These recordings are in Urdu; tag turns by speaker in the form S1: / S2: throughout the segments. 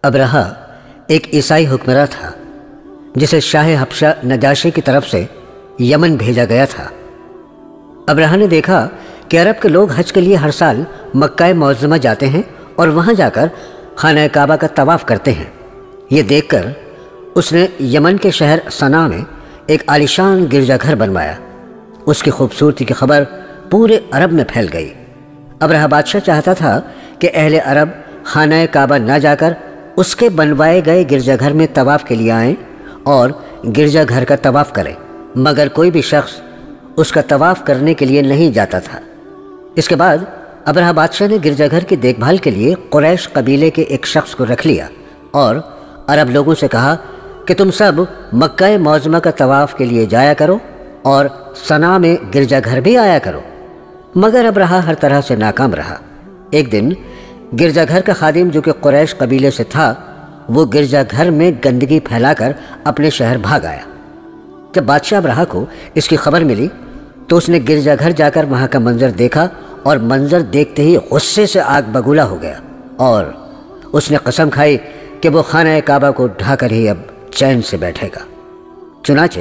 S1: ابرہہ ایک عیسائی حکمراں تھا جسے شاہ حبشہ نجاشی کی طرف سے یمن بھیجا گیا تھا۔ ابرہہ نے دیکھا کہ عرب کے لوگ حج کے لیے ہر سال مکہ معظمہ جاتے ہیں اور وہاں جا کر خانہ کعبہ کا طواف کرتے ہیں۔ یہ دیکھ کر اس نے یمن کے شہر صنعا میں ایک عالیشان گرجا گھر بنوایا۔ اس کی خوبصورتی کی خبر پورے عرب میں پھیل گئی۔ ابرہہ بادشاہ چاہتا تھا کہ اہل عرب خانہ کعبہ نہ جا کر اس کے بنوائے گئے گرجا گھر میں طواف کے لیے آئیں اور گرجا گھر کا طواف کریں، مگر کوئی بھی شخص اس کا طواف کرنے کے لیے نہیں جاتا تھا۔ اس کے بعد ابرہہ بادشاہ نے گرجا گھر کی دیکھ بھال کے لیے قریش قبیلے کے ایک شخص کو رکھ لیا اور عرب لوگوں سے کہا کہ تم سب مکہ معظمہ کا طواف کے لیے جایا کرو اور صنعا میں گرجا گھر بھی آیا کرو، مگر ابرہہ ہر طرح سے ناکام رہا۔ ایک دن گرجا گھر کا خادم جو کہ قریش قبیلے سے تھا، وہ گرجا گھر میں گندگی پھیلا کر اپنے شہر بھاگ آیا۔ جب بادشاہ ابرہہ کو اس کی خبر ملی تو اس نے گرجا گھر جا کر وہاں کا منظر دیکھا اور منظر دیکھتے ہی غصے سے آگ بگولا ہو گیا اور اس نے قسم کھائی کہ وہ خانہ کعبہ کو ڈھا کر ہی اب چین سے بیٹھے گا۔ چنانچہ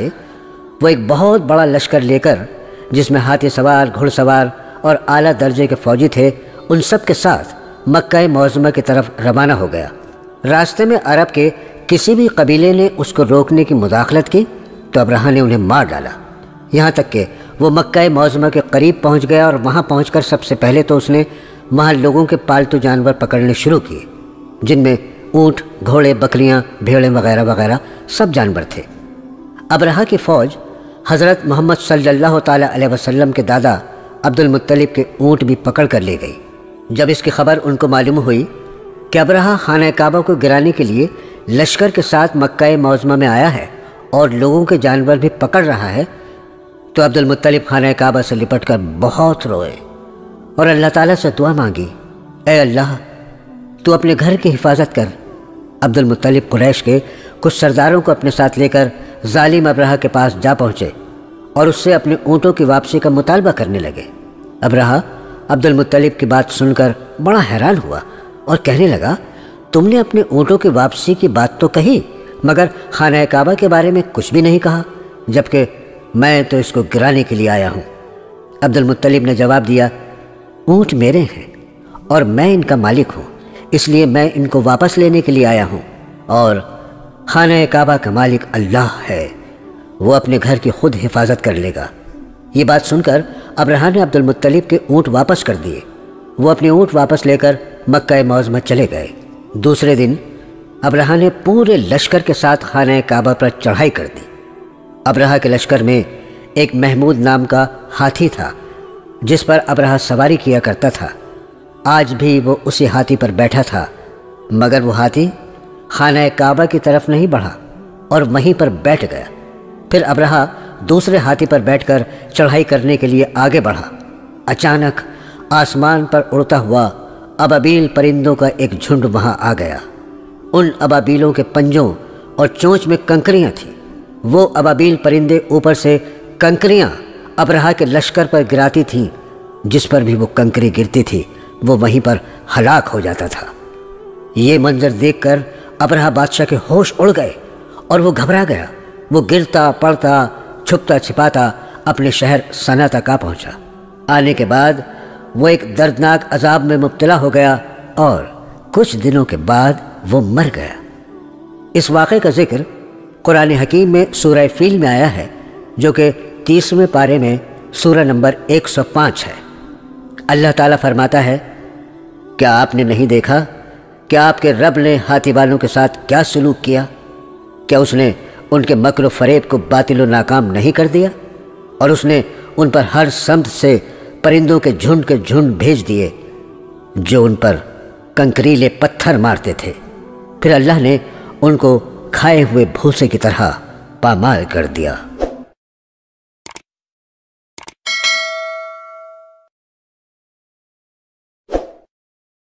S1: وہ ایک بہت بڑا لشکر لے کر، جس میں ہاتھی سوار، گھڑ سوار اور اعلیٰ درجے کے فوجی تھے، ان سب کے ساتھ مکہ معظمہ کی طرف روانہ ہو گیا۔ راستے میں عرب کے کسی بھی قبیلے نے اس کو روکنے کی مداخلت کی تو ابرہہ نے انہیں مار ڈالا، یہاں تک کہ وہ مکہ معظمہ کے قریب پہنچ گیا اور وہاں پہنچ کر سب سے پہلے تو اس نے وہاں لوگوں کے پالتو جانور پکڑنے شروع کیے، جن میں اونٹ، گھوڑے، بکریاں، بھیڑیں وغیرہ وغیرہ سب جانور تھے۔ ابرہہ کی فوج حضرت محمد صلی اللہ تعالیٰ علیہ وسلم کے دادا عبد المطلب کے اونٹ بھی پکڑ کر لے گئی۔ جب اس کی خبر ان کو معلوم ہوئی کہ ابرہہ خانہ کعبہ کو گرانے کے لیے لشکر کے ساتھ مکہ معظمہ میں آیا ہے اور لوگوں کے جانور بھی پکڑ رہا ہے، تو عبد المطلب خانہ کعبہ سے لپٹ کر بہت روئے اور اللہ تعالیٰ سے دعا مانگی، اے اللہ تو اپنے گھر کی حفاظت کر۔ عبد المطلب قریش کے کچھ سرداروں کو اپنے ساتھ لے کر ظالم ابرہہ کے پاس جا پہنچے اور اس سے اپنے اونٹوں کی واپسی کا مطالبہ کرنے لگے۔ ابرہہ عبد المطلب کی بات سن کر بڑا حیران ہوا اور کہنے لگا، تم نے اپنے اونٹوں کی واپسی کی بات تو کہی، مگر خانہ کعبہ کے بارے میں کچھ بھی نہیں کہا، جبکہ میں تو اس کو گرانے کے لیے آیا ہوں۔ عبد المطلب نے جواب دیا، اونٹ میرے ہیں اور میں ان کا مالک ہوں، اس لیے میں ان کو واپس لینے کے لیے آیا ہوں، اور خانہ کعبہ کا مالک اللہ ہے، وہ اپنے گھر کی خود حفاظت کر لے گا۔ یہ بات سن کر ابرہہ نے عبد المطلب کے اونٹ واپس کر دیے۔ وہ اپنے اونٹ واپس لے کر مکہ معظمہ چلے گئے۔ دوسرے دن ابرہہ نے پورے لشکر کے ساتھ خانہ کعبہ پر چڑھائی کر دی۔ ابرہہ کے لشکر میں ایک محمود نام کا ہاتھی تھا جس پر ابرہہ سواری کیا کرتا تھا۔ آج بھی وہ اسی ہاتھی پر بیٹھا تھا، مگر وہ ہاتھی خانہ کعبہ کی طرف نہیں بڑھا اور وہیں پر بیٹھ گیا۔ پھر ابرہہ دوسرے ہاتھی پر بیٹھ کر چڑھائی کرنے کے لیے آگے بڑھا۔ اچانک آسمان پر اڑتا ہوا ابابیل پرندوں کا ایک جھنڈ وہاں آ گیا۔ ان ابابیلوں کے پنجوں اور چونچ میں کنکریاں تھیں۔ وہ ابابیل پرندے اوپر سے کنکریاں ابرہہ کے لشکر پر گراتی تھیں، جس پر بھی وہ کنکری گرتی تھی وہ وہیں پر ہلاک ہو جاتا تھا۔ یہ منظر دیکھ کر ابرہہ بادشاہ کے ہوش اڑ گئے اور وہ گھبرا گیا۔ وہ گرتا پڑتا، چھپتا چھپاتا اپنے شہر صنعا تک آ پہنچا۔ آنے کے بعد وہ ایک دردناک عذاب میں مبتلا ہو گیا اور کچھ دنوں کے بعد وہ مر گیا۔ اس واقعے کا ذکر قرآن حکیم میں سورہ فیل میں آیا ہے، جو کہ 30ویں پارے میں سورہ نمبر 105 ہے۔ اللہ تعالیٰ فرماتا ہے، کیا آپ نے نہیں دیکھا کہ آپ کے رب نے ہاتھی والوں کے ساتھ کیا سلوک کیا؟ کیا اس نے ان کے مکر و فریب کو باطل و ناکام نہیں کر دیا؟ اور اس نے ان پر ہر سمت سے پرندوں کے جھنڈ بھیج دیے جو ان پر کنکریلے پتھر مارتے تھے۔ پھر اللہ نے ان کو کھائے ہوئے بھوسے کی طرح پامال کر دیا۔